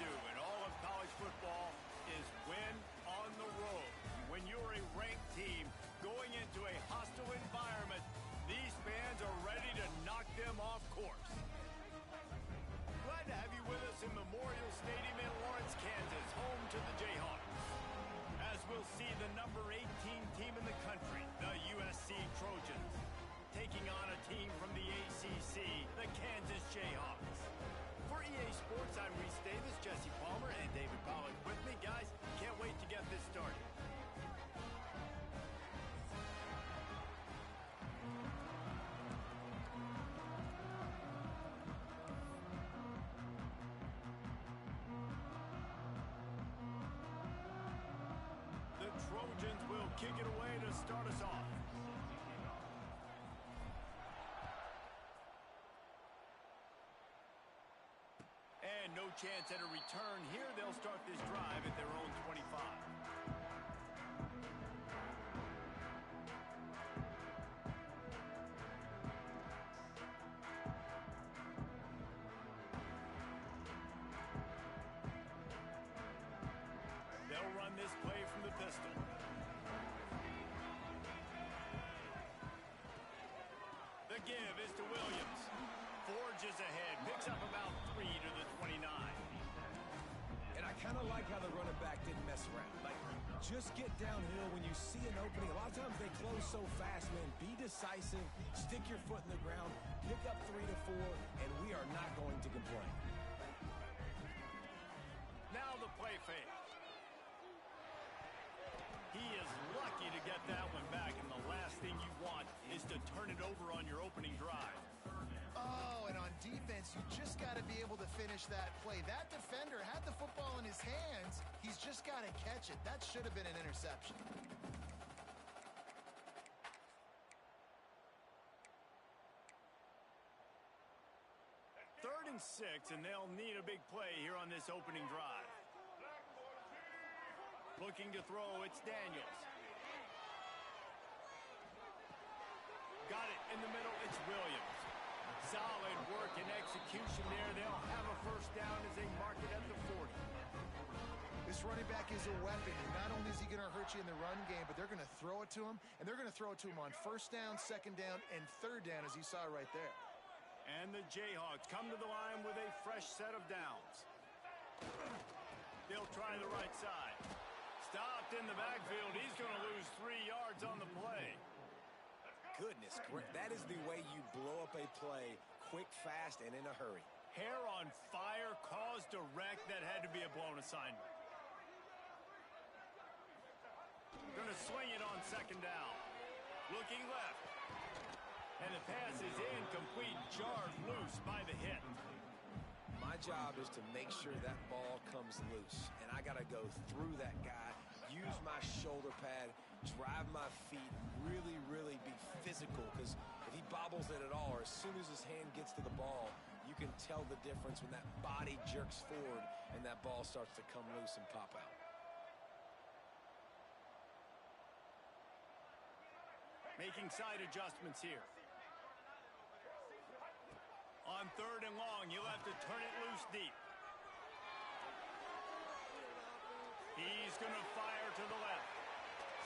do in all of college football is win on the road. When you're a ranked team going into a hostile environment, these fans are ready to knock them off course. Glad to have you with us in Memorial Stadium in Lawrence, Kansas, home to the Jayhawks. As we'll see the number 18 team in the country, the USC Trojans, taking on a team from the ACC, the Kansas Jayhawks. For EA Sports, I'm Reese Davis, Jesse Palmer, and David Pollack with me. Guys, can't wait to get this started. The Trojans will kick it away to start us off. And no chance at a return here. They'll start this drive at their own 25. They'll run this play from the pistol. The give is to Williams. Forges ahead, picks up about 3 to the 29. And I kind of like how the running back didn't mess around. Like, just get downhill when you see an opening. A lot of times they close so fast, man. Be decisive, stick your foot in the ground, pick up 3 to 4, and we are not going to complain. Now the play fake. He is lucky to get that one back, and the last thing you want is to turn it over on your opening drive. Oh, and on defense, you just got to be able to finish that play. That defender had the football in his hands. He's just got to catch it. That should have been an interception. Third and 6, and they'll need a big play here on this opening drive. Looking to throw, it's Daniels. Got it in the middle, it's Williams. Solid work and execution there. They'll have a first down as they mark it at the 40. This running back is a weapon. And not only is he going to hurt you in the run game, but they're going to throw it to him, and they're going to throw it to him on first down, second down, and third down, as you saw right there. And the Jayhawks come to the line with a fresh set of downs. They'll try the right side. Stopped in the backfield. He's going to lose 3 yards on the play. Goodness, that is the way you blow up a play quick, fast, and in a hurry. Hair on fire, caused a wreck. That had to be a blown assignment. Going to swing it on second down. Looking left. And the pass is incomplete, jarred loose by the hit. My job is to make sure that ball comes loose, and I got to go through that guy, use my shoulder pad, drive my feet, really, really be physical, because if he bobbles it at all, or as soon as his hand gets to the ball, you can tell the difference when that body jerks forward and that ball starts to come loose and pop out. Making side adjustments here. On third and long, you'll have to turn it loose deep. He's going to fire to the left.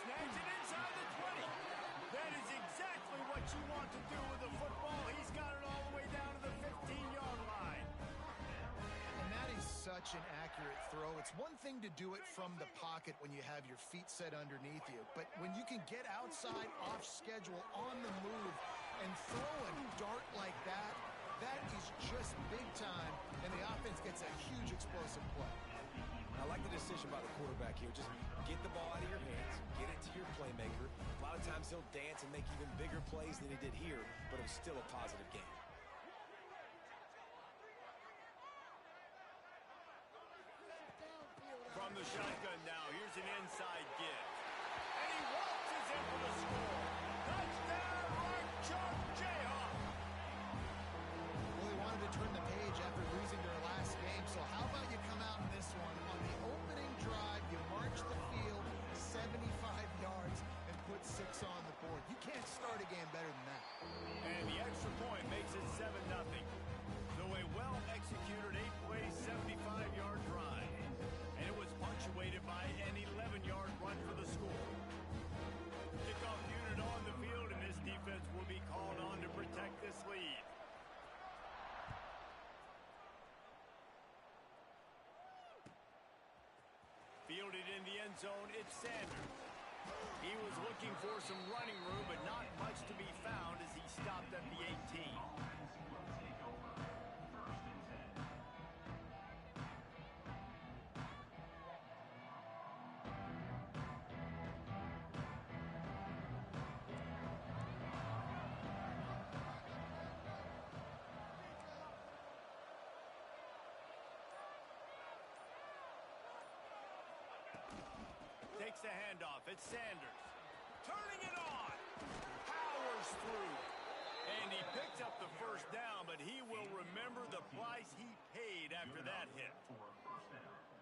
Snags it inside the 20. That is exactly what you want to do with the football. He's got it all the way down to the 15-yard line. And that is such an accurate throw. It's one thing to do it from the pocket when you have your feet set underneath you, but when you can get outside, off schedule, on the move, and throw a dart like that, that is just big time, and the offense gets a huge explosive play. I like the decision by the quarterback here. Just get the ball out of your hands, get it to your playmaker. A lot of times he'll dance and make even bigger plays than he did here, but it was still a positive game. From the shotgun now, here's an inside give. And he waltzes in for the score. Touchdown, Rock Chalk Jayhawks! Well, they wanted to turn the page after losing their last game, so how about you come out in this one? On the opening drive, you march the field 75 yards and put 6 on the board. You can't start a game better than that. And the extra point makes it 7-0. So a well-executed 8-play, 75-yard drive. Fielded in the end zone, it's Sanders. He was looking for some running room, but not much to be found as he stopped at the 18. Takes the handoff. It's Sanders. Turning it on. Powers through. And he picks up the first down, but he will remember the price he paid after that hit.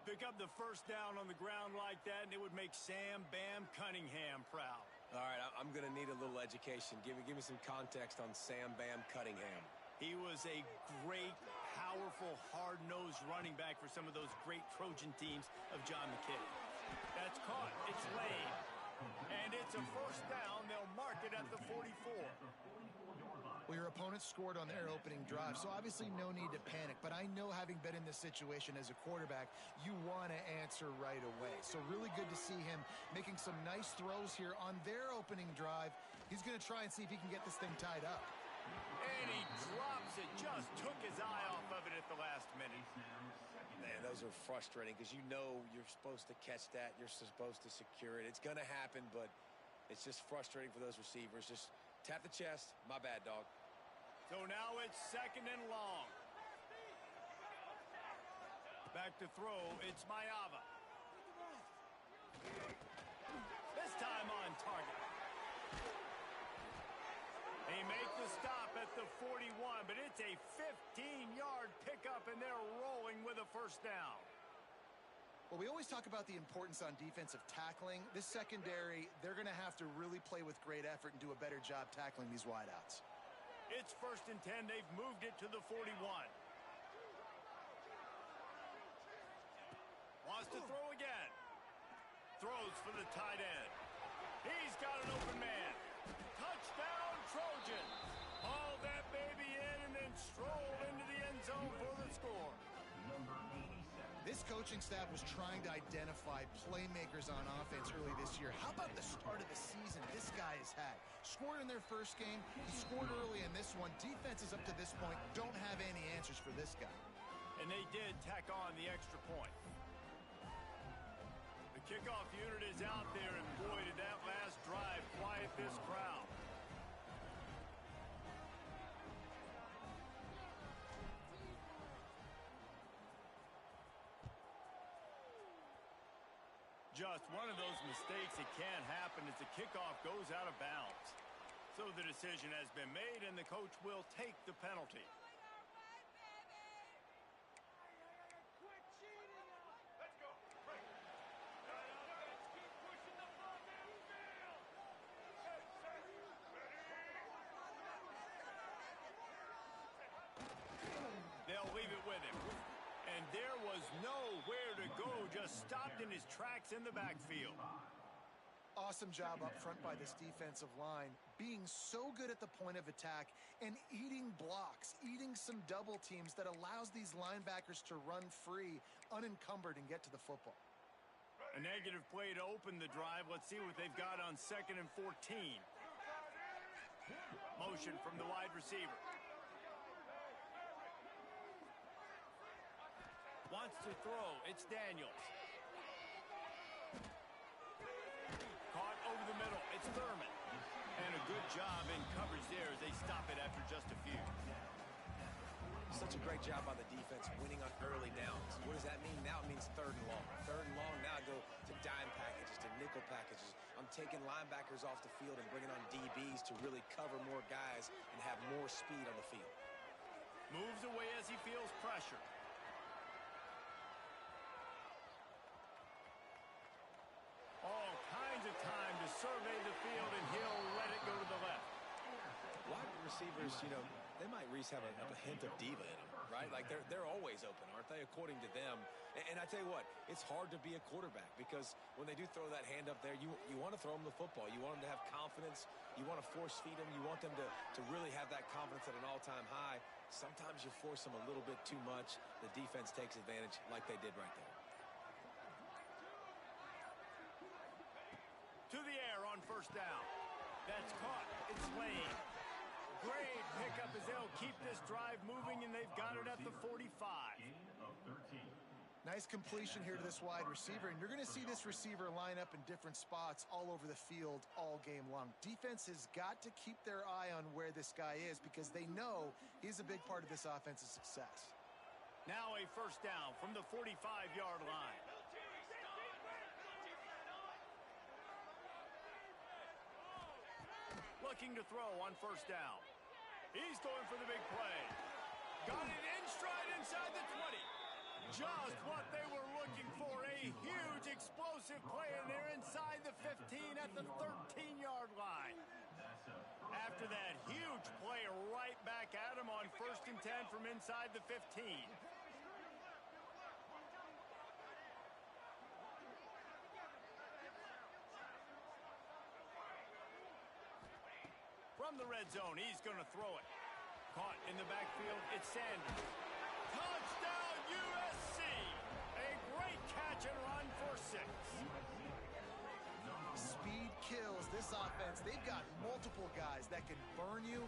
Pick up the first down on the ground like that, and it would make Sam Bam Cunningham proud. All right, I'm going to need a little education. Give me some context on Sam Bam Cunningham. He was a great, powerful, hard-nosed running back for some of those great Trojan teams of John McKay. That's caught. It's laid. And it's a first down. They'll mark it at the 44. Well, your opponent scored on their opening drive, so obviously no need to panic. But I know, having been in this situation as a quarterback, you want to answer right away. So really good to see him making some nice throws here on their opening drive. He's going to try and see if he can get this thing tied up. And he drops it. Just took his eye off of it at the last minute. Man, those are frustrating because you know you're supposed to catch that. You're supposed to secure it. It's going to happen, but it's just frustrating for those receivers. Just tap the chest. My bad, dog. So now it's second and long. Back to throw. It's Mayava. This time on target. They make the stop at the 41, but it's a 15-yard pickup, and they're rolling with a first down. Well, we always talk about the importance on defensive tackling. This secondary, they're going to have to really play with great effort and do a better job tackling these wideouts. It's first and 10. They've moved it to the 41. Wants to throw again. Throws for the tight end. He's got an open man. Touchdown, Trojans. Haul that baby in and then stroll into the end zone for the score. This coaching staff was trying to identify playmakers on offense early this year. How about the start of the season this guy has had? Scored in their first game. He scored early in this one. Defenses up to this point don't have any answers for this guy. And they did tack on the extra point. The kickoff unit is out there, and boy, did that last drive quiet this crowd. Just one of those mistakes that can happen as the kickoff goes out of bounds. So the decision has been made, and the coach will take the penalty. They'll leave it with him. And there was nowhere to go, just stopped in his tracks in the backfield. Awesome job up front by this defensive line, being so good at the point of attack and eating blocks, eating some double teams that allows these linebackers to run free, unencumbered, and get to the football. A negative play to open the drive. Let's see what they've got on 2nd and 14. Motion from the wide receiver. Wants to throw. It's Daniels. Caught over the middle. It's Thurman. And a good job in coverage there as they stop it after just a few. Such a great job by the defense winning on early downs. What does that mean? Now it means 3rd and long. 3rd and long, now I go to dime packages, to nickel packages. I'm taking linebackers off the field and bringing on DBs to really cover more guys and have more speed on the field. Moves away as he feels pressure. All kinds of time to survey the field, and he'll let it go to the left. Wide receivers, you know, they might at least have a hint of diva in them, right? Like they're always open, aren't they, according to them? And I tell you what, it's hard to be a quarterback because when they do throw that hand up there, you want to throw them the football. You want them to have confidence. You want to force feed them. You want them to really have that confidence at an all-time high. Sometimes you force them a little bit too much. The defense takes advantage like they did right there. first down. That's caught. It's Lane. Great pickup as they'll keep this drive moving, and they've got it at the 45. Nice completion here to this wide receiver, and you're going to see this receiver line up in different spots all over the field all game long. Defense has got to keep their eye on where this guy is because they know he's a big part of this offense's success. Now a first down from the 45-yard line. Looking to throw on first down. He's going for the big play. Got it in stride inside the 20. Just what they were looking for. A huge explosive play, and they're inside the 15 at the 13-yard line. After that huge play, right back at him on 1st and 10 from inside the 15. From the red zone, he's going to throw it. Caught in the backfield, it's Sanders. Touchdown, USC! A great catch and run for 6. Speed kills this offense. They've got multiple guys that can burn you.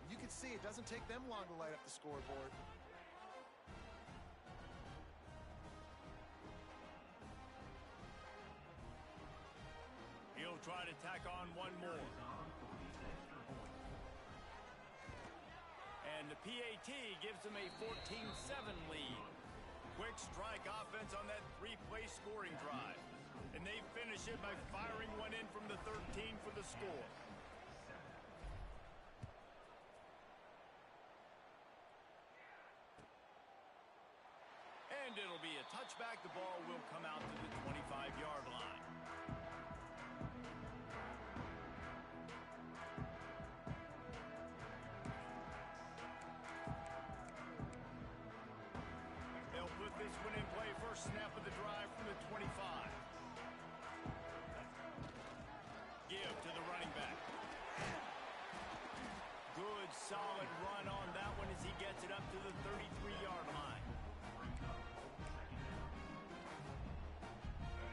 You can see it doesn't take them long to light up the scoreboard. He'll try to tack on one more. And the PAT gives them a 14-7 lead. Quick strike offense on that 3-play scoring drive. And they finish it by firing one in from the 13 for the score. And it'll be a touchback. The ball will come out to the 25-yard line. This one in play, first snap of the drive from the 25. Give to the running back. Good, solid run on that one as he gets it up to the 33-yard line.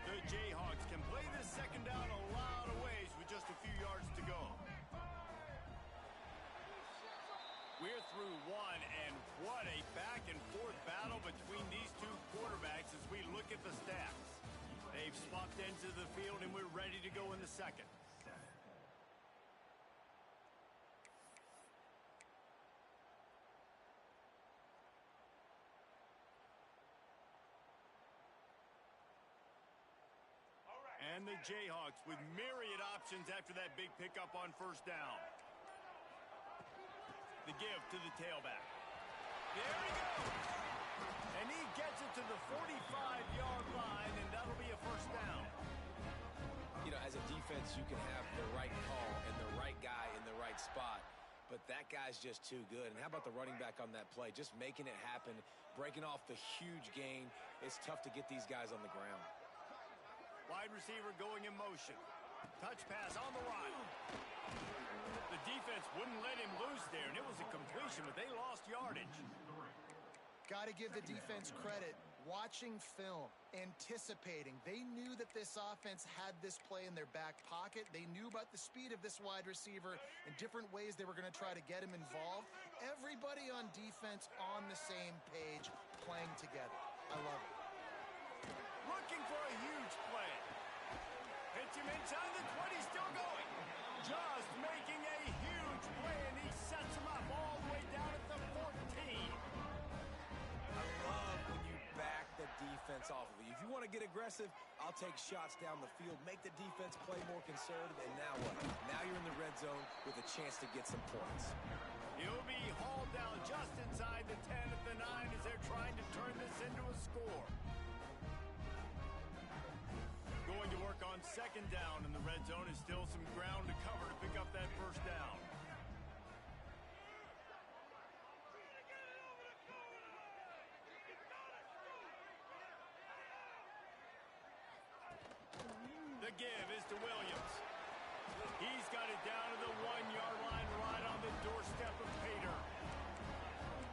The Jayhawks can play this second down a lot of ways with just a few yards to go. We're through one, and what a back-and-forth battle between these two quarterbacks as we look at the stats. They've swapped ends of the field, and we're ready to go in the second. And the Jayhawks with myriad options after that big pickup on first down. The give to the tailback. There he goes. And he gets it to the 45-yard line, and that'll be a first down. You know, as a defense, you can have the right call and the right guy in the right spot, but that guy's just too good. And how about the running back on that play? Just making it happen, breaking off the huge gain. It's tough to get these guys on the ground. Wide receiver going in motion. Touch pass on the run. The defense wouldn't let him loose there, and it was a completion, but they lost yardage. Got to give the defense credit. Watching film, anticipating. They knew that this offense had this play in their back pocket. They knew about the speed of this wide receiver and different ways they were going to try to get him involved. Everybody on defense on the same page, playing together. I love it. Looking for a huge play. Hits him inside the 20, still going. Just making a huge play, and he sets him up all the way down at the 14. I love when you back the defense off of you. If you want to get aggressive, I'll take shots down the field, make the defense play more conservative, and now what? Now you're in the red zone with a chance to get some points. He'll be hauled down just inside the 10 at the 9 as they're trying to turn this into a score. Going to work on second down in the red zone is still some ground to cover to pick up that first down. The give is to Williams. He's got it down to the 1-yard line right on the doorstep of Pater.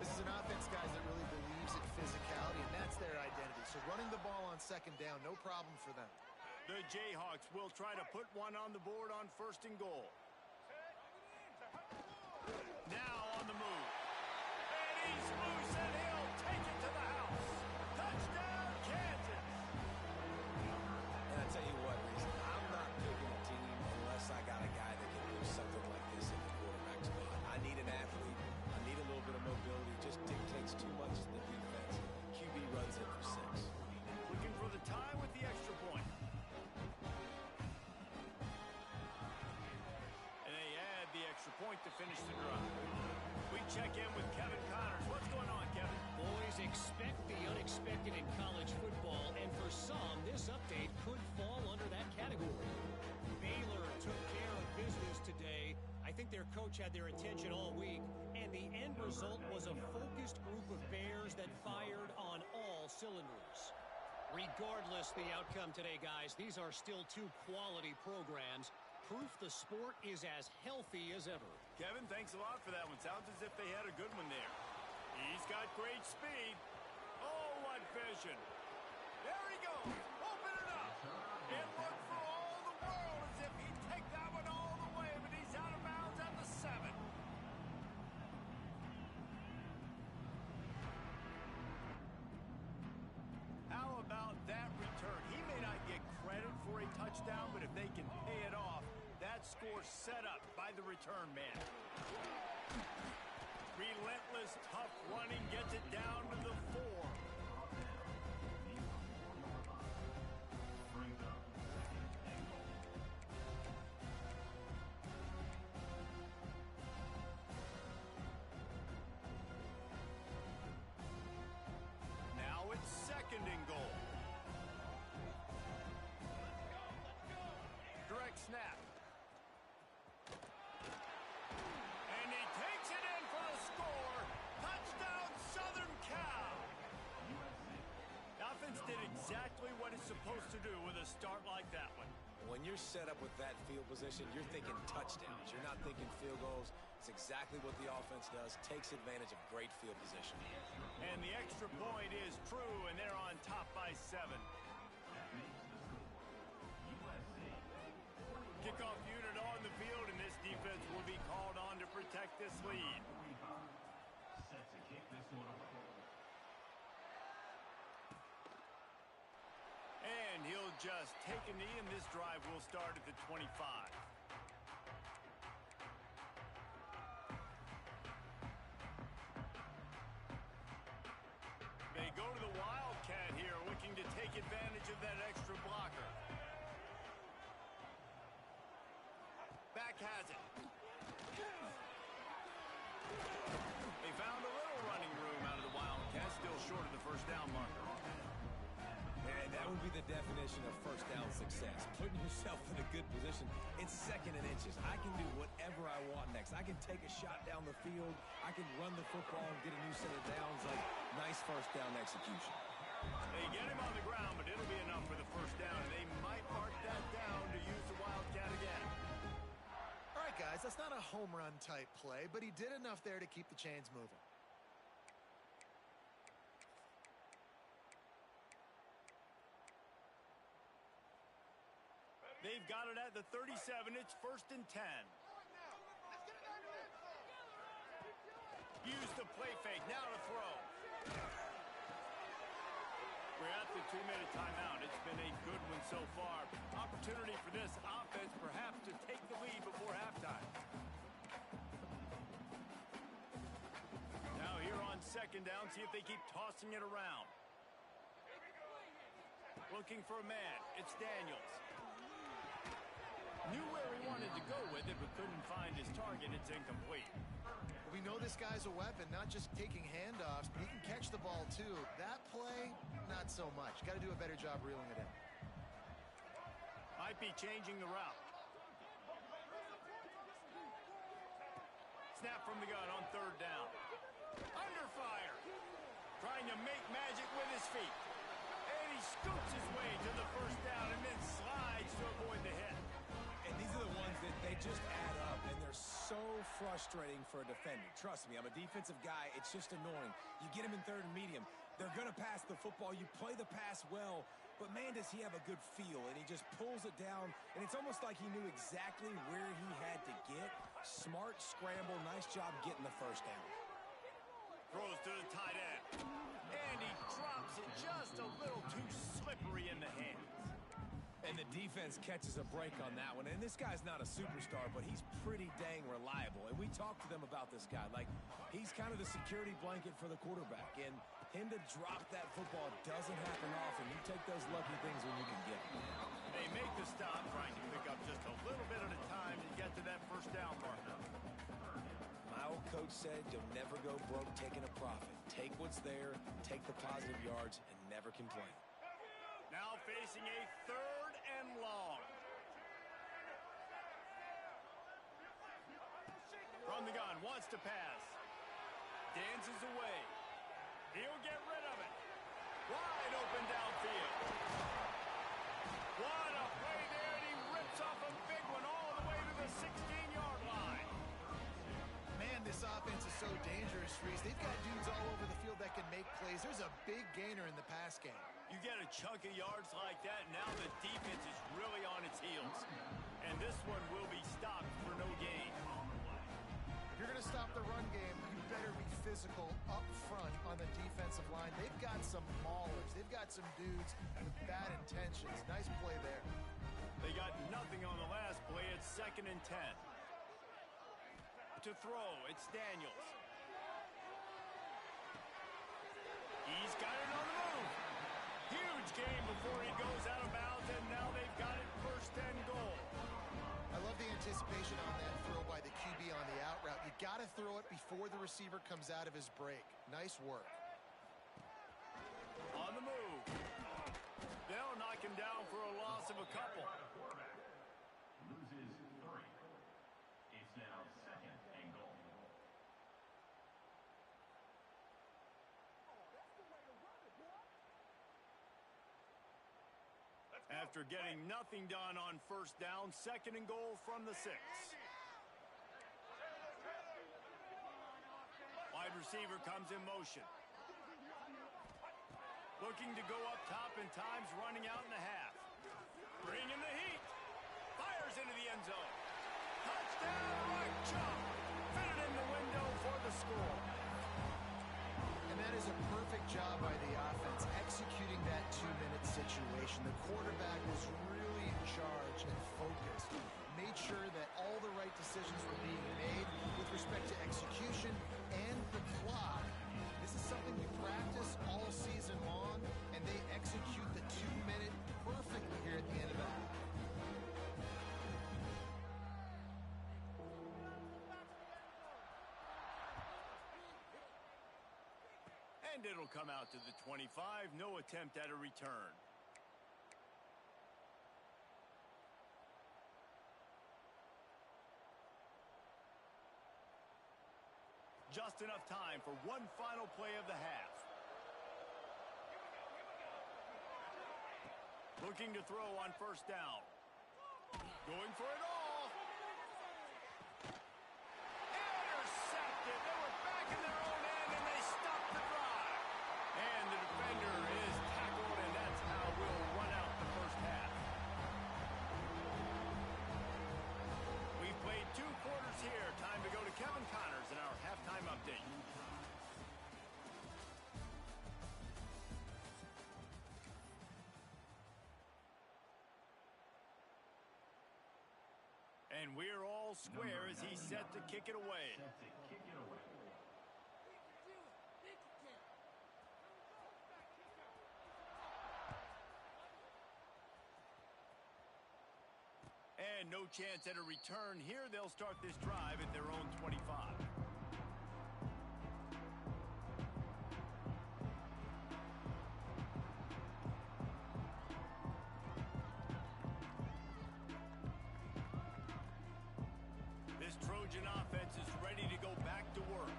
This is an offense, guys, that really believes in physicality, and that's their identity. So running the ball on second down, no problem for them. The Jayhawks will try to put one on the board on 1st and goal. Now on the move. And he's loose, and he'll take it to the house. Touchdown, Kansas. And I tell you what, Reese, I'm not picking a team unless I got a guy that can do something like this in the quarterback spot. I need an athlete. I need a little bit of mobility. It just dictates too much to the defense. QB runs in for 6. Looking for the tie with the extra point. And they add the extra point to finish the drive. We check in with Kevin Connors. What's going on, Kevin? Boys, expect the unexpected in college football, and for some, this update could fall under that category. Baylor took care of business today. I think their coach had their attention all week, and the end result was a focused group of Bears that fired on all cylinders. Regardless the outcome today, guys, these are still 2 quality programs. Proof the sport is as healthy as ever. Kevin, thanks a lot for that one. Sounds as if they had a good one there. He's got great speed. Oh, what vision. There he goes. Open it up. It looked for all the world as if he'd take that one all the way, but he's out of bounds at the 7. How about that return? He may not get credit for a touchdown, but if they can pay it off, that score set up by the return man. Relentless, tough running gets it down to the 4. Now it's 2nd and goal. Direct snap. And he takes it in for the score. Touchdown, Southern Cal. The offense did exactly what it's supposed to do with a start like that one. When you're set up with that field position, you're thinking touchdowns. You're not thinking field goals. It's exactly what the offense does. Takes advantage of great field position. And the extra point is true, and they're on top by 7. Kickoff unit on the field, and this defense will be called on to protect this lead. And he'll just take a knee, and this drive will start at the 25. They go to the Wildcat here, looking to take advantage of that extra blocker. Back has it. They found a little running room out of the Wildcats, still short of the first down marker. And that would be the definition of first down success. Putting yourself in a good position. It's 2nd and inches. I can do whatever I want next. I can take a shot down the field. I can run the football and get a new set of downs. Like, nice first down execution. They get him on the ground, but it'll be enough for the first down. And they might mark that down to use the Wildcat again. All right, guys, that's not a home run type play, but he did enough there to keep the chains moving. They've got it at the 37. It's 1st and 10. Use the play fake. Now to throw. We're at the 2-minute timeout. It's been a good one so far. Opportunity for this offense perhaps to take the lead before halftime. Now here on 2nd down, see if they keep tossing it around. Looking for a man. It's Daniels. Knew where he wanted to go with it, but couldn't find his target. It's incomplete. We know this guy's a weapon, not just taking handoffs, but he can catch the ball too. That play, not so much. Got to do a better job reeling it in. Might be changing the route. Snap from the gun on 3rd down. Under fire. Trying to make magic with his feet. And he scoots his way to the first down and then slides to avoid the hit. And these are the ones that they just add up, and they're so frustrating for a defender. Trust me, I'm a defensive guy. It's just annoying. You get them in 3rd and medium. They're going to pass the football. You play the pass well. but man, does he have a good feel, and he just pulls it down, and it's almost like he knew exactly where he had to get. Smart scramble, nice job getting the first down. Throws to the tight end, and he drops it just a little too slippery in the hands. And the defense catches a break on that one. And this guy's not a superstar, but he's pretty dang reliable. And we talked to them about this guy. Like, he's kind of the security blanket for the quarterback. And him to drop that football doesn't happen often. You take those lucky things when you can get them. They make the stop, trying to pick up just a little bit at a time to get to that first down marker. My old coach said you'll never go broke taking a profit. Take what's there, take the positive yards, and never complain. Now facing a 3rd and long. From the gun, wants to pass. Dances away. He'll get rid of it. Wide open downfield. What a play there, and he rips off a big one all the way to the 16-yard line. Man, this offense is so dangerous, Reese. They've got dudes all over the field that can make plays. There's a big gainer in the pass game. You get a chunk of yards like that, now the defense is really on its heels. And this one will be stopped for no gain. If you're going to stop the run game, you better be physical up front on the defensive line. They've got some maulers. They've got some dudes with bad intentions. Nice play there. They got nothing on the last play. It's 2nd and 10. To throw, it's Daniels. He's got it on the move. Huge game before he goes out of bounds, and now they've got it 1st and goal. I love the anticipation on that throw by the QB on the out route. You got to throw it before the receiver comes out of his break. Nice work. On the move. They'll knock him down for a loss of a couple. Loses 3. It's now 2nd and goal. After getting nothing done on 1st down, 2nd and goal from the 6. Wide receiver comes in motion. Looking to go up top, and time's running out in the half. Bringing the heat. Fires into the end zone. Touchdown, right chop. Fit it in the window for the score. And that is a perfect job by the offense, executing that 2-minute situation. The quarterback was really in charge and focused. Made sure that all the right decisions were being made with respect to execution and the clock. This is something we practice all season long, and they execute the 2-minute perfectly here at the end of the half. And it'll come out to the 25. No attempt at a return. Just enough time for one final play of the half. Looking to throw on 1st down. Going for it all. Intercepted. They were back in their own end, and they stopped the drive. And the defender is tackled, and that's how we'll run out the 1st half. We've played 2 quarters here. Time to go to Kevin Connors in our halftime update. And we're all square as he's set to kick it away. And no chance at a return here. They'll start this drive at their own 25. This Trojan offense is ready to go back to work.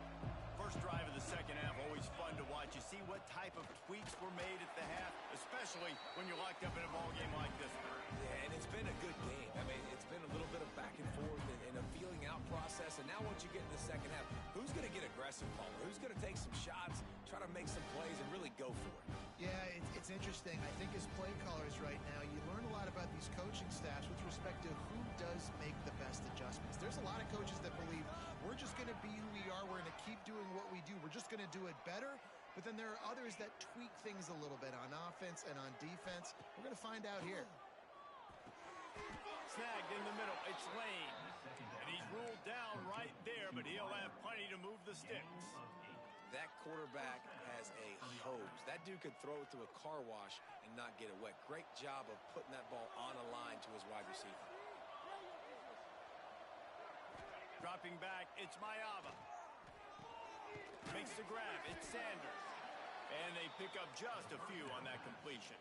First drive of the 2nd half, always fun to watch. You see what type of tweaks were made at the half, especially when you're locked up in a ball game like this one. Yeah, and it's been a good game. I mean, it's been a little bit of back and forth and a feeling out process. And now once you get in the 2nd half, who's going to get aggressive, Paul? Who's going to take some shots, try to make some plays and really go for it. Yeah, it's interesting. I think as play callers right now, you learn a lot about these coaching staffs with respect to who does make the best adjustments. There's a lot of coaches that believe we're just going to be who we are. We're going to keep doing what we do. We're just going to do it better. But then there are others that tweak things a little bit on offense and on defense. We're going to find out here. Snagged in the middle. It's Lane. And he's ruled down right there, but he'll have plenty to move the sticks. That quarterback has a hose. That dude could throw it to a car wash and not get it wet. Great job of putting that ball on a line to his wide receiver. Dropping back, it's Mayava. Makes the grab, it's Sanders. And they pick up just a few on that completion.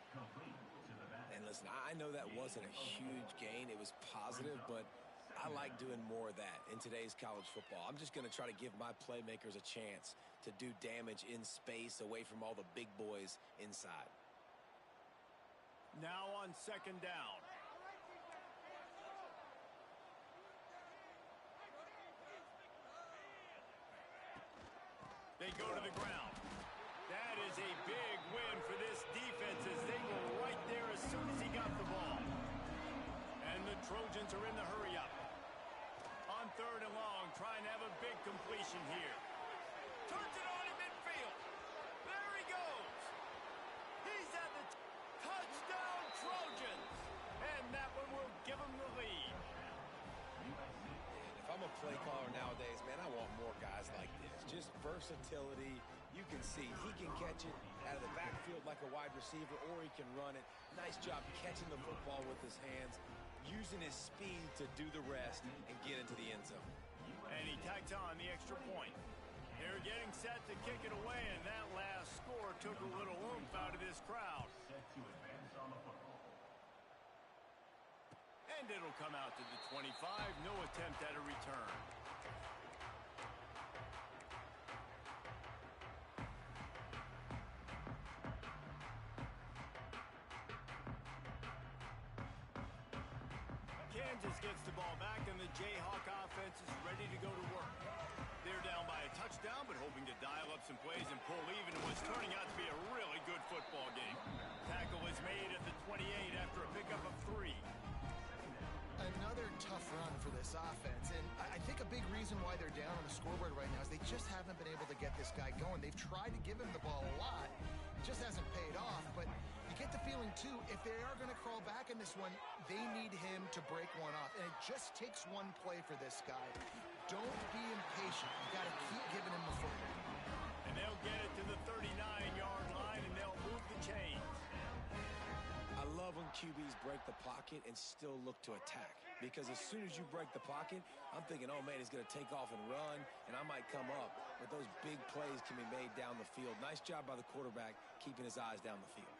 And listen, I know that wasn't a huge gain. It was positive, but I like doing more of that in today's college football. I'm just going to try to give my playmakers a chance to do damage in space away from all the big boys inside. Now on second down. They go to the ground. That is a big win for this defense as they were right there as soon as he got the ball. And the Trojans are in the hurry-up. On third and long, trying to have a big completion here. Turns it on in midfield. There he goes. He's at the touchdown Trojans. And that one will give him the lead. If I'm a play caller nowadays, man, I want more guys like this. Just versatility. You can see he can catch it out of the backfield like a wide receiver, or he can run it. Nice job catching the football with his hands, using his speed to do the rest and get into the end zone. And he tacked on the extra point. They're getting set to kick it away, and that last score took a little oomph out of this crowd. Set to advance on the football. And it'll come out to the 25. No attempt at a return. Kansas gets the ball back, and the Jayhawk offense is ready to go to work. They're down by a touchdown, but hoping to dial up some plays and pull even in what's turning out to be a really good football game. Tackle is made at the 28 after a pickup of 3. Another tough run for this offense, and I think a big reason why they're down on the scoreboard right now is they just haven't been able to get this guy going. They've tried to give him the ball a lot. It just hasn't paid off, but you get the feeling, too, if they are going to crawl back in this one, they need him to break one off, and it just takes one play for this guy. Don't be impatient. You got to keep giving him the football. And they'll get it to the 39-yard line, and they'll move the chains. I love when QBs break the pocket and still look to attack. Because as soon as you break the pocket, I'm thinking, oh, man, he's going to take off and run, and I might come up. But those big plays can be made down the field. Nice job by the quarterback keeping his eyes down the field.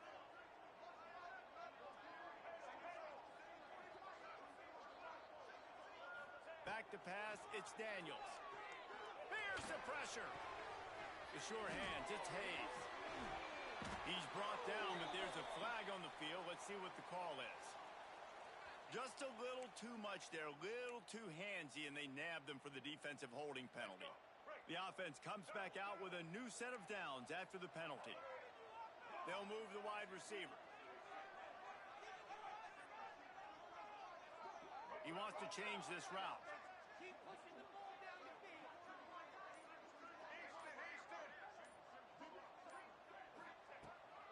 Back to pass, it's Daniels. Here's the pressure. The sure hands, it's Hayes. He's brought down, but there's a flag on the field. Let's see what the call is. Just a little too much there, a little too handsy, and they nabbed them for the defensive holding penalty. The offense comes back out with a new set of downs after the penalty. They'll move the wide receiver. He wants to change this route.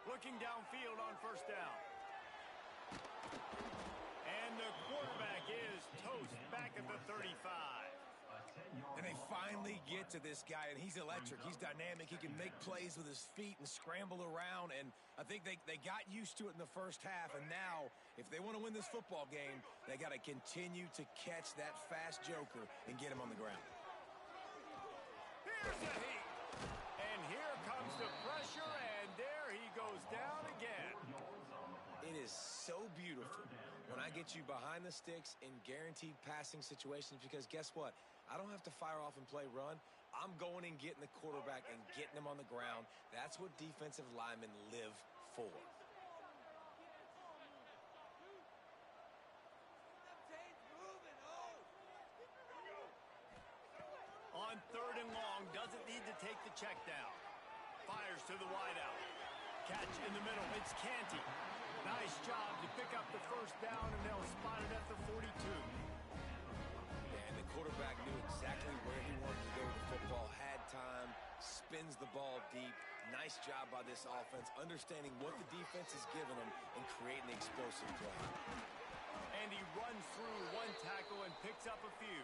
Looking downfield on first down. And the quarterback is toast back at the 35. And they finally get to this guy, and he's electric. He's dynamic. He can make plays with his feet and scramble around, and I think they got used to it in the first half, and now, if they want to win this football game, they got to continue to catch that fast joker and get him on the ground. Here's the heat. And here comes the pressure, and there he goes down again. It is so beautiful when I get you behind the sticks in guaranteed passing situations, because guess what? I don't have to fire off and play run. I'm going and getting the quarterback and getting him on the ground. That's what defensive linemen live for. On third and long, doesn't need to take the check down. Fires to the wideout. Catch in the middle. It's Canty. Nice job to pick up the first down, and they'll spot it at the 42. And the quarterback knew exactly where he wanted to go with the football, had time, spins the ball deep. Nice job by this offense, understanding what the defense is giving them and creating the explosive play. And he runs through one tackle and picks up a few.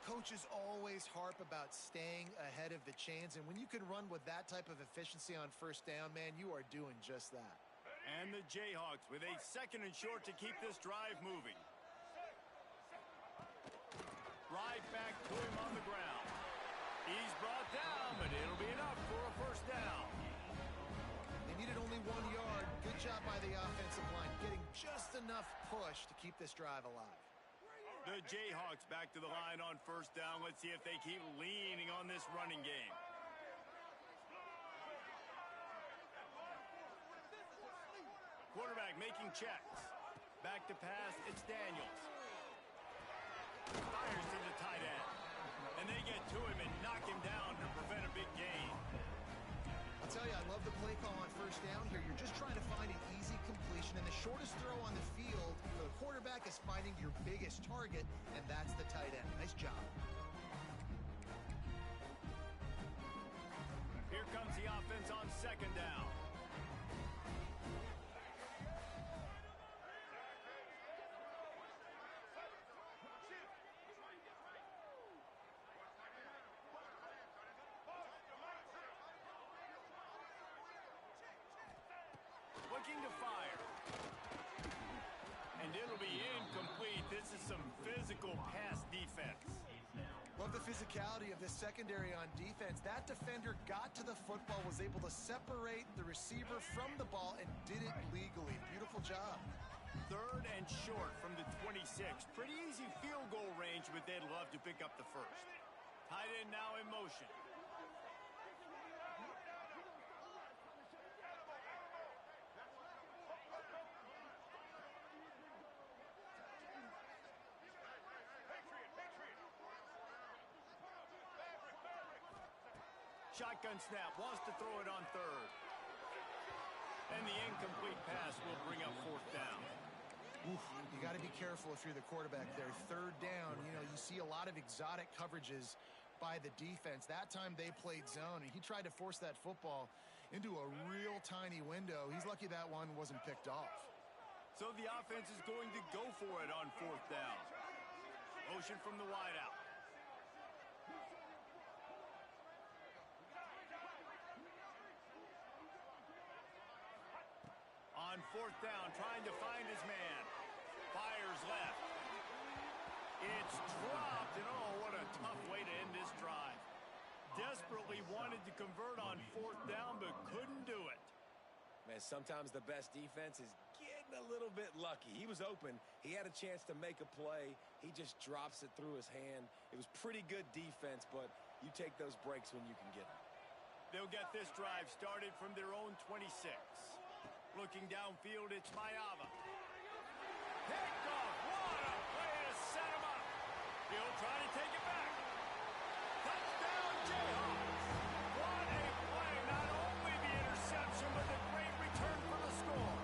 Coaches always harp about staying ahead of the chains, and when you can run with that type of efficiency on first down, man, you are doing just that. And the Jayhawks with a 2nd and short to keep this drive moving. Right back to him on the ground. He's brought down, but it'll be enough for a first down. They needed only 1 yard. Good job by the offensive line, getting just enough push to keep this drive alive. The Jayhawks back to the line on first down. Let's see if they keep leaning on this running game. Quarterback making checks. Back to pass, it's Daniels. Fires to the tight end. And they get to him and knock him down to prevent a big gain. I'll tell you, I love the play call on first down here. You're just trying to find an easy completion, and the shortest throw on the field for the quarterback is finding your biggest target, and that's the tight end. Nice job. Here comes the offense on 2nd down. Looking to fire. And it'll be incomplete. This is some physical pass defense. Love the physicality of this secondary on defense. That defender got to the football, was able to separate the receiver from the ball, and did it legally. Beautiful job. 3rd and short from the 26. Pretty easy field goal range, but they'd love to pick up the first. Tight end now in motion. Shotgun snap, wants to throw it on 3rd. And the incomplete pass will bring up 4th down. Oof, you got to be careful if you're the quarterback there. 3rd down, you see a lot of exotic coverages by the defense. That time they played zone, and he tried to force that football into a real tiny window. He's lucky that one wasn't picked off. So the offense is going to go for it on 4th down. Motion from the wideout. On 4th down, trying to find his man. Fires left. It's dropped, and oh, what a tough way to end this drive. Desperately wanted to convert on 4th down, but couldn't do it. Man, sometimes the best defense is getting a little bit lucky. He was open. He had a chance to make a play. He just drops it through his hand. It was pretty good defense, but you take those breaks when you can get them. They'll get this drive started from their own 26. Looking downfield, it's Mayava. Picked off. What a play to set him up. He'll try to take it back. Touchdown, Jayhawks. What a play. Not only the interception, but the great return for the score.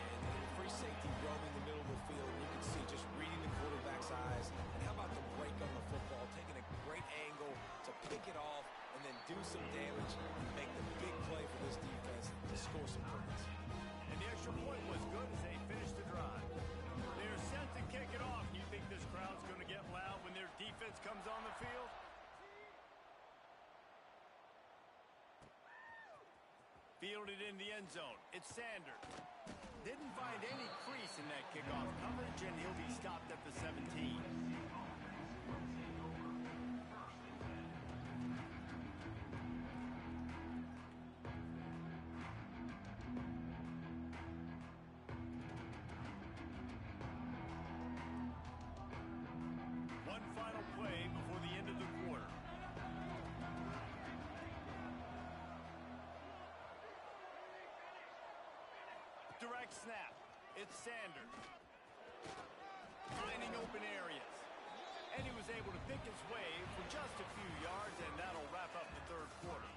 And free safety roaming the middle of the field. You can see just reading the quarterback's eyes. And how about the break on the football? Taking a great angle to pick it off and then do some damage and make the big play for this defense to score some points. And the extra point was good as they finished the drive. They're set to kick it off. You think this crowd's going to get loud when their defense comes on the field? Fielded in the end zone. It's Sanders. Didn't find any crease in that kickoff coverage, and he'll be stopped at the 17. One final play before the end of the quarter. Direct snap. It's Sanders. Finding open areas. and he was able to pick his way for just a few yards, and that'll wrap up the third quarter.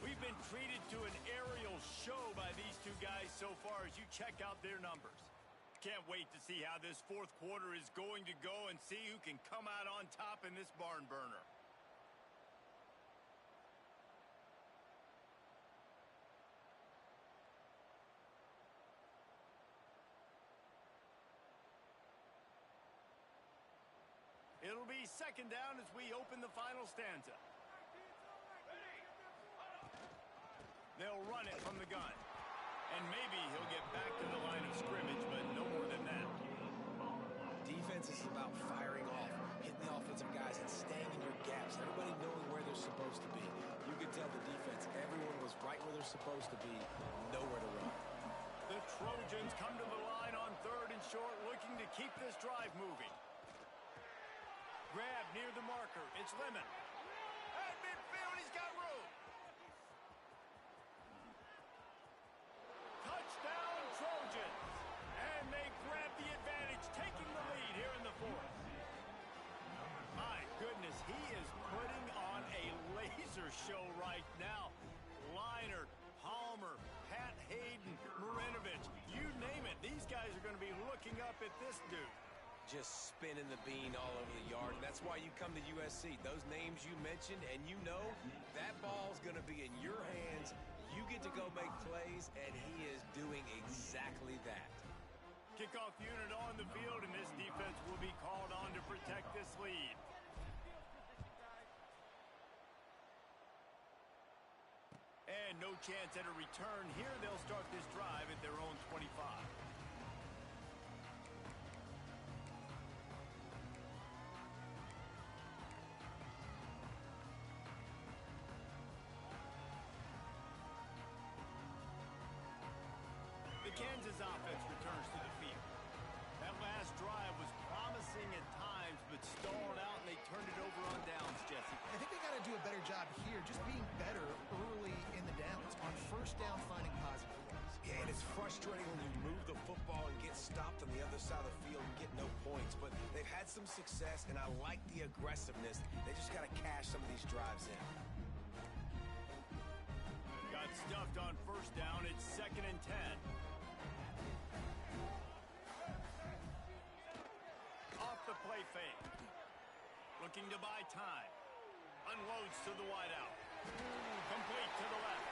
We've been treated to an aerial show by these two guys so far as you check out their numbers. Can't wait to see how this fourth quarter is going to go and see who can come out on top in this barn burner. It'll be second down as we open the final stanza. They'll run it from the gun. And maybe he'll get back to the line of scrimmage, but no more than that. Defense is about firing off, hitting the offensive guys, and staying in your gaps. Everybody knowing where they're supposed to be. You could tell the defense, everyone was right where they're supposed to be, nowhere to run. The Trojans come to the line on third and short, looking to keep this drive moving. Grab near the marker. It's Lemon. At midfield, he's got room. Touchdown, Trojans. And they grab the advantage, taking the lead here in the fourth. My goodness, he is putting on a laser show right now. Liner, Palmer, Pat Hayden, Marinovich, you name it. These guys are going to be looking up at this dude. Just spinning the bean all over the yard. And that's why you come to USC. Those names you mentioned, and you know that ball's going to be in your hands. You get to go make plays, and he is doing exactly that. Kickoff unit on the field, and this defense will be called on to protect this lead. And no chance at a return here. They'll start this drive at their own 25. Kansas offense returns to the field. That last drive was promising at times, but stalled out, and they turned it over on downs, Jesse. I think they got to do a better job here, just being better early in the downs. On first down, finding positive plays. Yeah, and it's frustrating when you move the football and get stopped on the other side of the field and get no points. But they've had some success, and I like the aggressiveness. They just got to cash some of these drives in. Got stuffed on first down. It's 2nd and 10. The play fake. Looking to buy time. Unloads to the wideout. Complete to the left.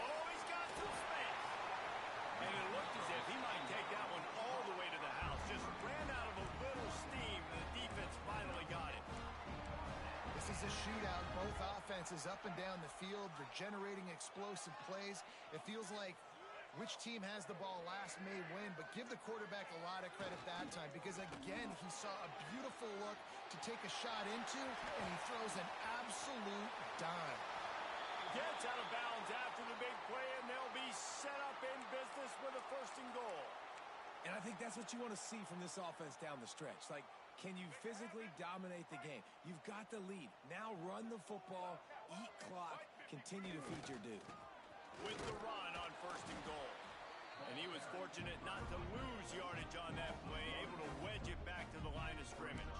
Oh, he's got some space. And it looked as if he might take that one all the way to the house. Just ran out of a little steam. The defense finally got it. This is a shootout. Both offenses up and down the field. They're generating explosive plays. It feels like which team has the ball last may win, but give the quarterback a lot of credit that time because, again, he saw a beautiful look to take a shot into, and he throws an absolute dime. Gets out of bounds after the big play, and they'll be set up in business with a 1st and goal. And I think that's what you want to see from this offense down the stretch. Like, can you physically dominate the game? You've got the lead. Now run the football, eat clock, continue to feed your dude. With the run on 1st and goal. And he was fortunate not to lose yardage on that play, able to wedge it back to the line of scrimmage.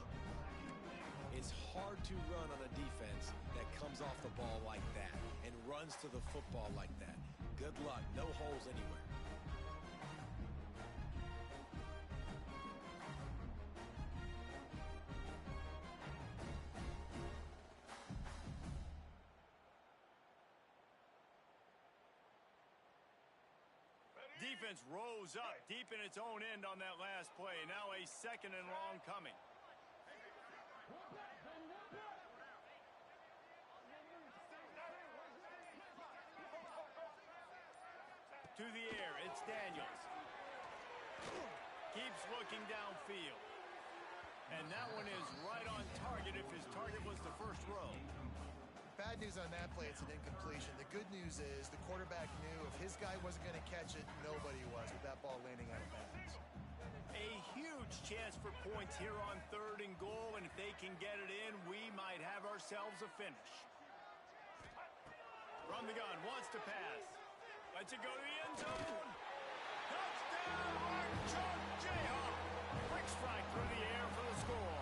It's hard to run on a defense that comes off the ball like that and runs to the football like that. Good luck. No holes anywhere. Defense rose up deep in its own end on that last play. Now a 2nd and long coming. To the air, it's Daniels. Keeps looking downfield. And that one is right on target if his target was the first row. Bad news on that play, it's an incompletion. The good news is the quarterback knew if his guy wasn't going to catch it, nobody was with that ball landing out of bounds. A huge chance for points here on 3rd and goal, and if they can get it in, we might have ourselves a finish. From the gun, wants to pass. Lets it go to the end zone. Touchdown, Mark Jayhawk. Quick strike through the air for the score.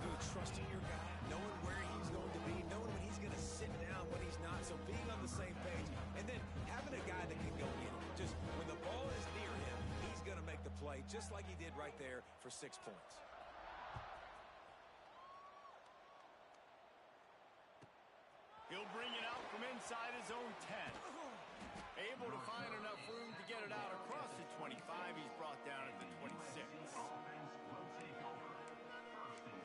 really trusting your guy, knowing where he's going to be, knowing when he's going to sit down, when he's not. So being on the same page, and then having a guy that can go in. Just when the ball is near him, he's going to make the play, just like he did right there for 6 points. He'll bring it out from inside his own 10. Able to find enough room to get it out across the 25. He's brought down at the 26. Offense will take over. First and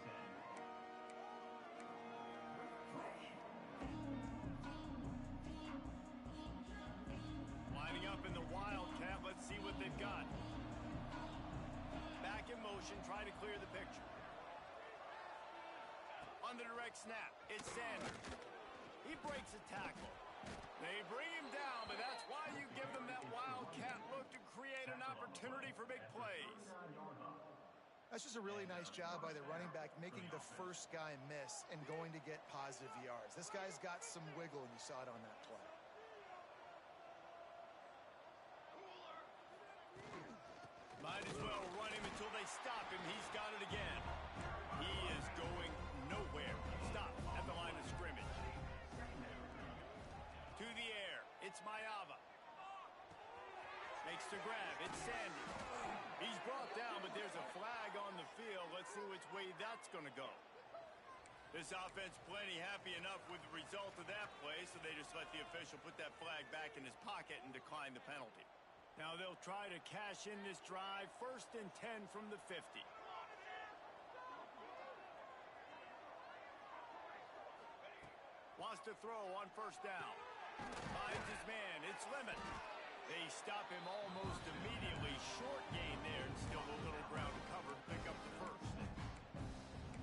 10. Lining up in the Wildcat. Let's see what they've got. Back in motion, try to clear the picture. On the direct snap, it's Sanders. He breaks a tackle. They bring him down, but that's why you give them that Wildcat look to create an opportunity for big plays. That's just a really nice job by the running back, making the first guy miss and going to get positive yards. This guy's got some wiggle, and you saw it on that play. Might as well run him until they stop him. He's got it again. He is going nowhere. Stop at the line of scrimmage. To the air. It's Mayava. Makes the grab. It's Sandy. He's brought down, but there's a flag on the field. Let's see which way that's going to go. This offense plenty happy enough with the result of that play, so they just let the official put that flag back in his pocket and decline the penalty. Now they'll try to cash in this drive. First and 10 from the 50. Wants to throw on first down. Finds his man. It's Lemon. They stop him almost immediately. Short gain there, and still a little ground covered. Pick up the first.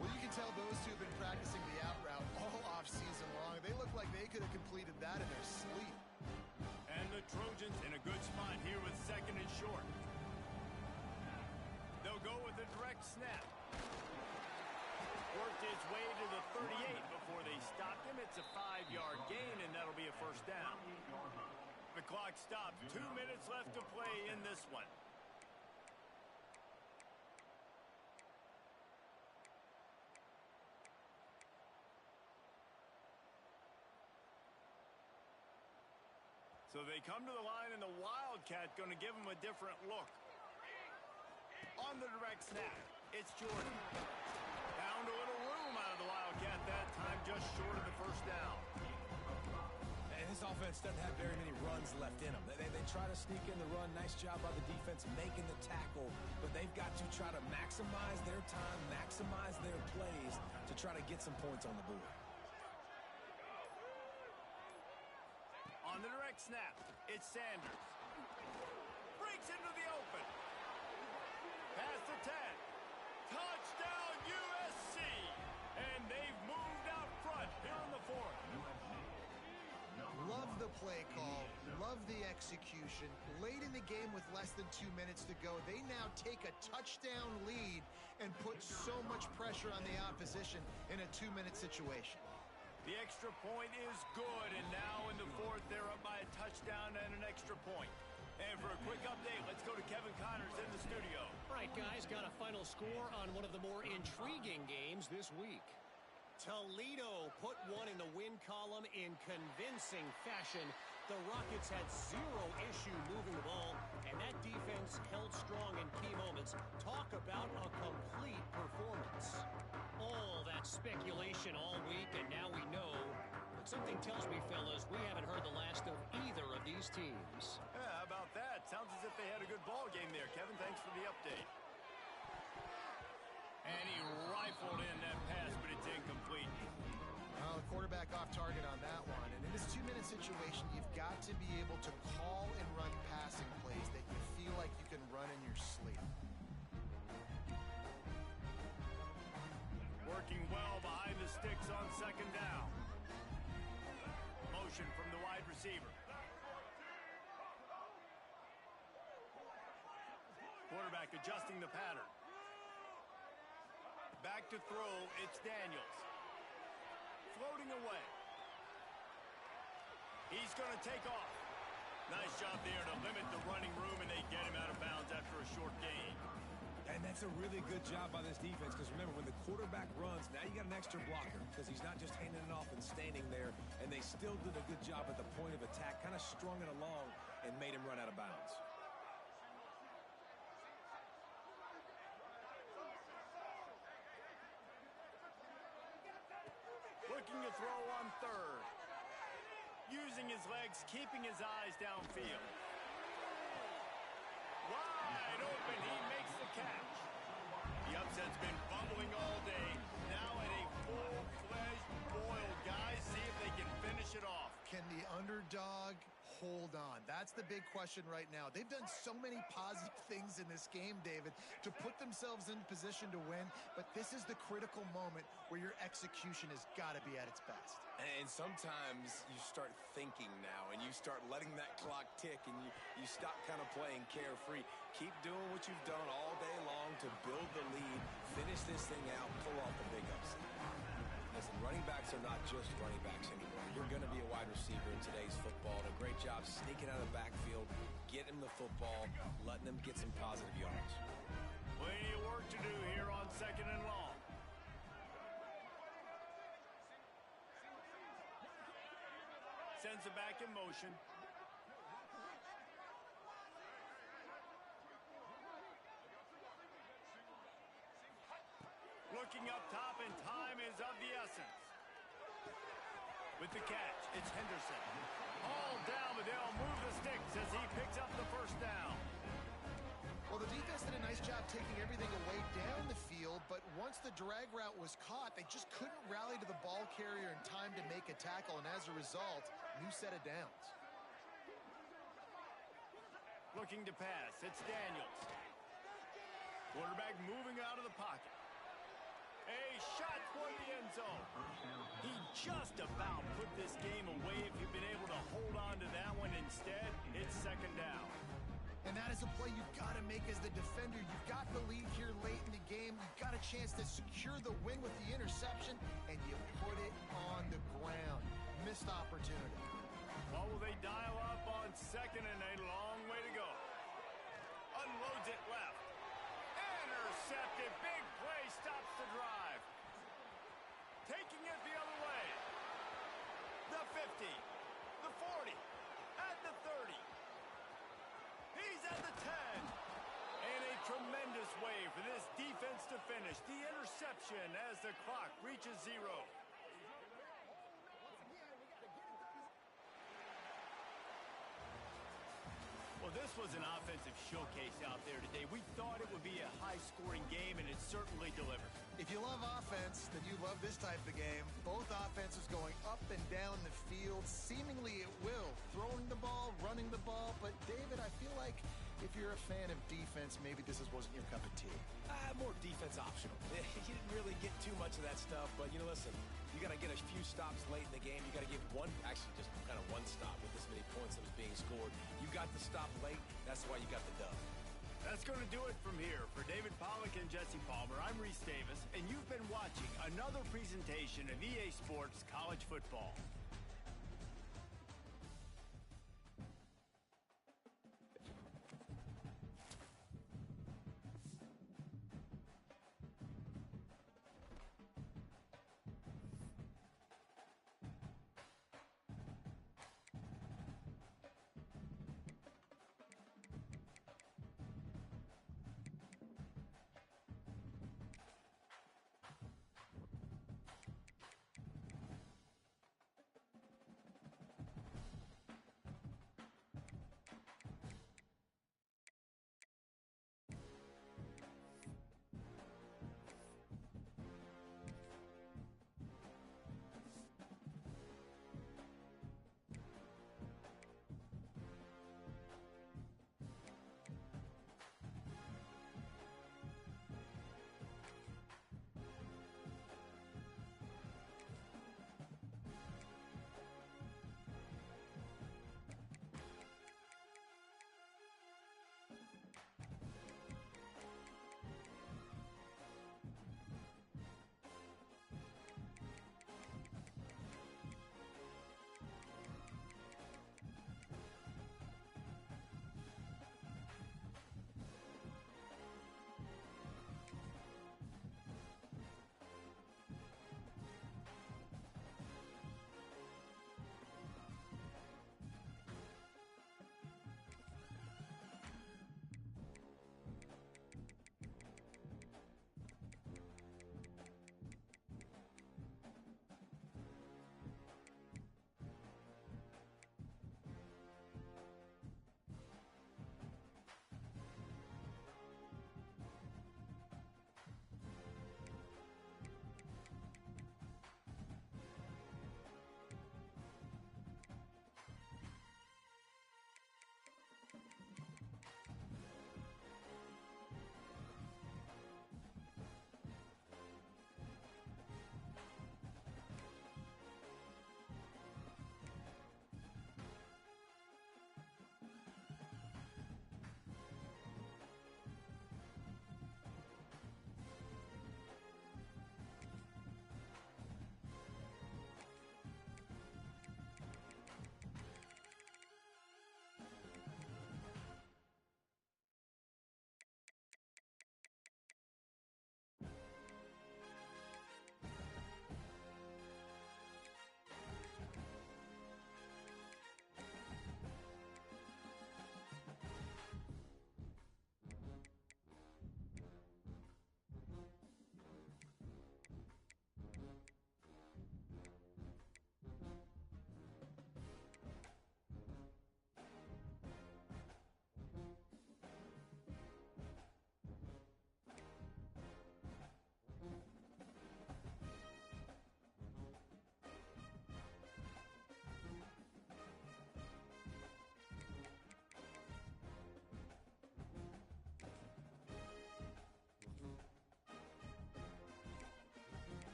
Well, you can tell those two have been practicing the out route all off-season long. They look like they could have completed that in their sleep. And the Trojans in a good spot here with second and short. They'll go with a direct snap. Worked his way to the 38 before they stopped him. It's a 5-yard gain, and that'll be a first down. The clock stops. 2 minutes left to play in this one. So they come to the line, and the Wildcat going to give them a different look. On the direct snap, it's Jordan. Found a little room out of the Wildcat that time, just short of the first down. And this offense doesn't have very many runs left in them. They try to sneak in the run. Nice job by the defense making the tackle, but they've got to try to maximize their time, maximize their plays to try to get some points on the board. On the direct snap, it's Sanders. Breaks into the open. Past the 10. Touchdown USC. And they've moved out front here in the fourth. Love the play call. Love the execution. Late in the game with less than 2 minutes to go, they now take a touchdown lead and put so much pressure on the opposition in a 2-minute situation. The extra point is good, and now in the fourth, they're up by a touchdown and an extra point. And for a quick update, let's go to Kevin Connors in the studio. All right, guys, got a final score on one of the more intriguing games this week. Toledo put one in the win column in convincing fashion. The Rockets had zero issue moving the ball, and that defense held strong in key moments. Talk about a complete performance. All that speculation all week, and now we know. But something tells me, fellas, we haven't heard the last of either of these teams. Yeah, how about that? Sounds as if they had a good ball game there. Kevin, thanks for the update. And he rifled in that pass, but it's incomplete. Well, the quarterback off target on that one. And in this 2-minute situation, you've got to be able to call and run passing plays that you feel like you can run in your sleep. Working well behind the sticks on second down. Motion from the wide receiver. Quarterback adjusting the pattern. Back to throw, it's Daniels. Floating away. He's going to take off. Nice job there to limit the running room, and they get him out of bounds after a short gain. And that That's a really good job by this defense because, remember, when the quarterback runs, now you got an extra blocker because he's not just handing it off and standing there, and they still did a good job at the point of attack, kind of strung it along and made him run out of bounds. Looking to throw on third. Using his legs, keeping his eyes downfield. Wide open, he makes the catch. The upset's been bubbling all day. Now at a full-fledged boil, guys. See if they can finish it off. Can the underdog hold on? That's the big question right now. They've done so many positive things in this game, David, to put themselves in position to win, but this is the critical moment where your execution has got to be at its best. And sometimes you start thinking now, and you start letting that clock tick, and you stop kind of playing carefree. Keep doing what you've done all day long to build the lead, finish this thing out, pull off the big upset. Listen, running backs are not just running backs anymore. You're going to be a wide receiver in today's football. And a great job sneaking out of the backfield, getting him the football, letting him get some positive yards. Plenty of work to do here on 2nd and long. Sends it back in motion. Looking up top, and time is of the essence. With the catch, it's Henderson. All down, but they'll move the sticks as he picks up the first down. Well, the defense did a nice job taking everything away down the field, but once the drag route was caught, they just couldn't rally to the ball carrier in time to make a tackle, and as a result, new set of downs. Looking to pass, it's Daniels. Quarterback moving out of the pocket. A shot toward the end zone. He just about put this game away if he'd been able to hold on to that one. Instead, it's 2nd down. And that is a play you've got to make as the defender. You've got the lead here late in the game. You've got a chance to secure the win with the interception, and you put it on the ground. Missed opportunity. What will they dial up on 2nd and a long way to go? Unloads it left. Intercepted. Big play stops the drive. Taking it the other way. The 50. The 40. At the 30. He's at the 10. And a tremendous way for this defense to finish. The interception as the clock reaches 0. Well, this was an offensive showcase out there today. We thought it would be a high-scoring game, and it certainly delivered. If you love offense, then you love this type of game. Both offenses going up and down the field, seemingly at will. Throwing the ball, running the ball. But, David, I feel like if you're a fan of defense, maybe this wasn't your cup of tea. More defense optional. You didn't really get too much of that stuff, but, listen, you got to get a few stops late in the game. You got to get just kind of one stop with this many points that was being scored. You got the stop late. That's why you got the dub. That's going to do it from here. For David Pollack and Jesse Palmer, I'm Reese Davis, and you've been watching another presentation of EA Sports College Football.